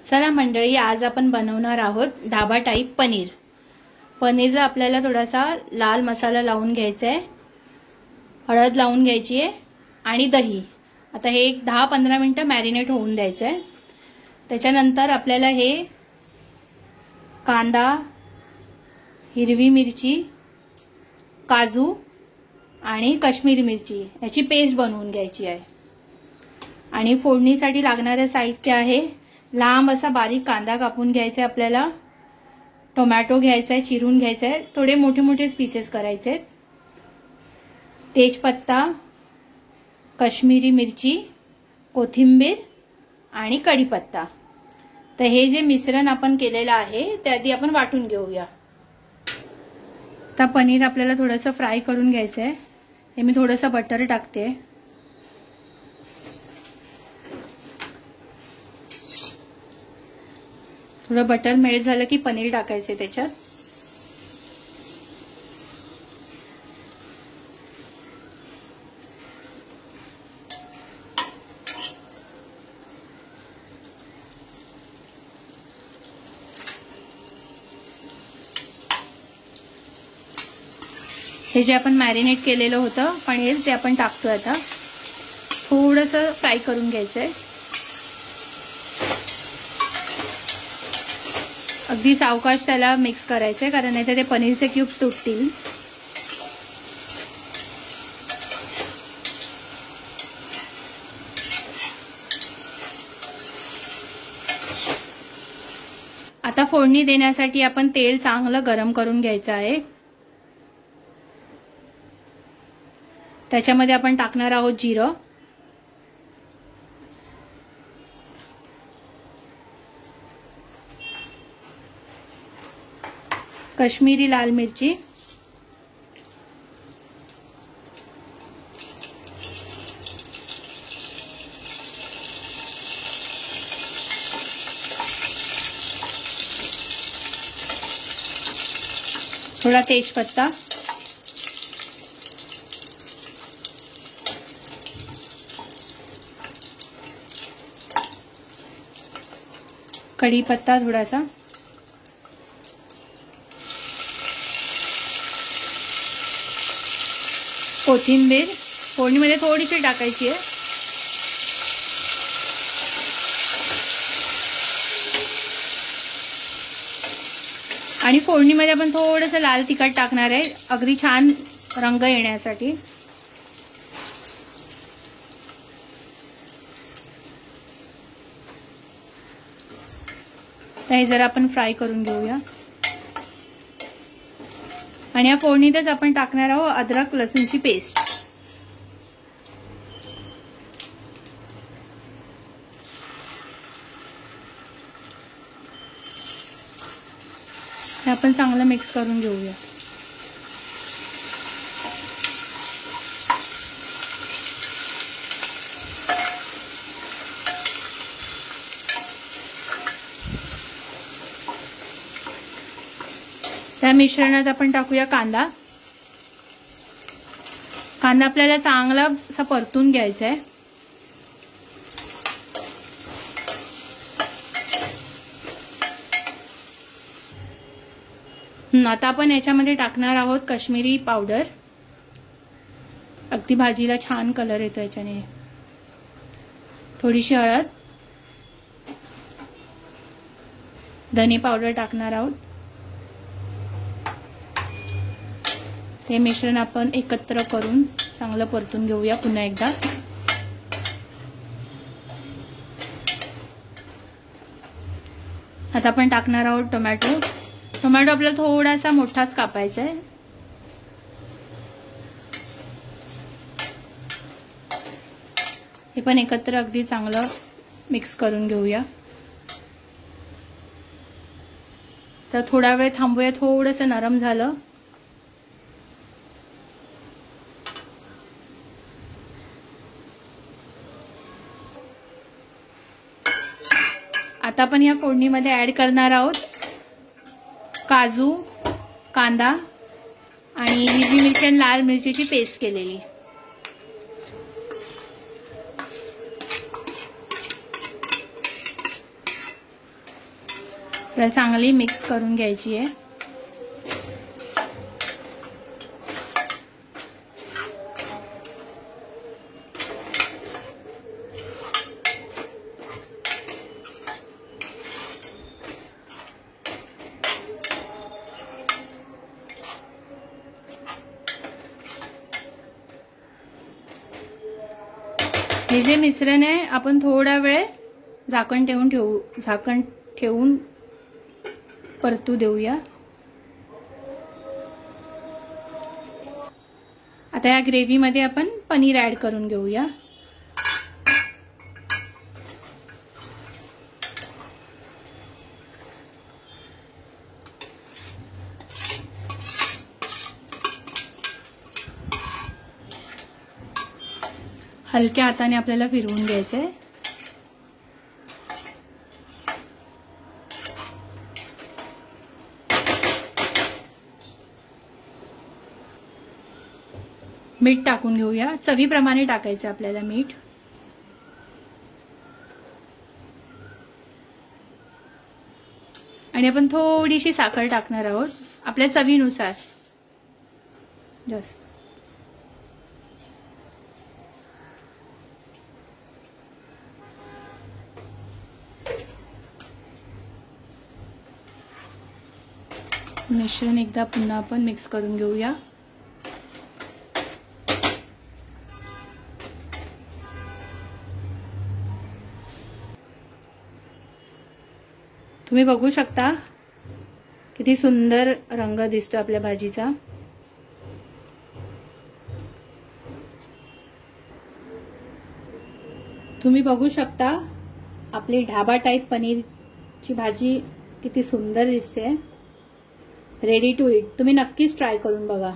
चला मंडळी, आज आपण बनवणार आहोत ढाबा टाईप पनीर। पनीरला आपल्याला थोडासा लाल मसाला लावून घ्यायचा आहे, हळद लावून घ्यायची आहे आणि दही। आता हे 10-15 मिनिटं मॅरिनेट होऊन द्यायचं आहे। त्याच्यानंतर आपल्याला हे कांदा, हिरवी मिरची, काजू आणि काश्मीरी मिरची याची पेस्ट बनवून घ्यायची आहे। आणि फोडणीसाठी लागणारे साहित्य आहे, लांब असा बारीक कांदा कापून घ्यायचा आहे आपल्याला, टोमॅटो घ्यायचा आहे, चिरून घ्यायचा आहे, थोडे मोठे मोठे पीसेस करायचे आहेत, तेजपत्ता, काश्मीरी मिरची, कोथिंबीर आणि कढीपत्ता। तर हे जे मिश्रण आपण केलेलं आहे ते आधी आपण वाटून घेऊया। आता पनीर आपल्याला थोडंसं फ्राय करून घ्यायचं आहे। हे मी थोडंसं बटर टाकते। थोडं बटर मेल्ट झालं की पनीर टाकायचे त्याच्यात। हे जे आपण मॅरिनेट केलेलं होतं पनीर ते आपण टाकतोय। आता थोडंसं फ्राय करून घ्यायचंय, अगदी सावकाश त्याला मिक्स करायचंय, कारण नाहीतर ते पनीरचे क्यूब्स तुटतील। आता फोडणी देण्यासाठी आपण तेल चांगलं गरम करून घ्यायचं आहे। त्याच्यामध्ये आपण टाकणार आहोत जिरं, काश्मीरी लाल मिरची, थोडा तेजपत्ता, कढीपत्ता थोडासा, कोथिंबीर फोडणीमध्ये थोडीशी टाकायची आहे, आणि फोडणीमध्ये आपण थोडंसं लाल तिखट टाकणार आहे, अगदी छान रंग येण्यासाठी। हे जरा आपण फ्राय करून घेऊया। आणि या फोडणीतच आपण टाकणार आहोत अद्रक लसूणची पेस्ट। हे आपण चांगलं मिक्स करून घेऊया। त्या मिश्रणात आपण टाकूया कांदा। कांदा आपल्याला चांगला असा परतून घ्यायचा आहे। आता आपण याच्यामध्ये टाकणार आहोत काश्मीरी पावडर, अगदी भाजीला छान कलर येतो याच्याने। थोडीशी हळद, धने पावडर टाकणार आहोत। ते मिश्रण आपण एकत्र करून चांगलं परतून घेऊया पुन्हा एकदा। आता आपण टाकणार आहोत टोमॅटो। टोमॅटो आपल्याला थोडासा मोठाच कापायचा आहे। हे पण एकत्र अगदी चांगलं मिक्स करून घेऊया। तर थोडा वेळ थांबूया, थोडंसं नरम झालं। आता आपण या फोडणीमध्ये ऍड करणार आहोत काजू, कांदा आणि हिरवी मिरची आणि लाल मिरचीची पेस्ट केलेली। त्याला चांगली मिक्स करून घ्यायची आहे. हे जे मिश्रण आहे आपण थोडा वेळ झाकण ठेवून परतू देऊया. आता या ग्रेव्हीमध्ये आपण पनीर ऍड करून घेऊया. हलक्या हाताने आपल्याला फिरवून घ्यायचंय. मीठ टाकून घेऊया. चवीप्रमाणे टाकायचं आपल्याला मीठ. आणि आपण थोडीशी साखर टाकणार आहोत आपल्या चवीनुसार. जास्त मिश्रण एकदा पुन्हा आपण मिक्स करून घेऊया. तुम्ही बघू शकता किती सुंदर रंग दिसतो आपल्या भाजीचा. तुम्ही बघू शकता आपली ढाबा टाइप पनीरची भाजी किती सुंदर दिसते. Ready to eat. तुम्ही नक्कीच ट्राय करून बघा.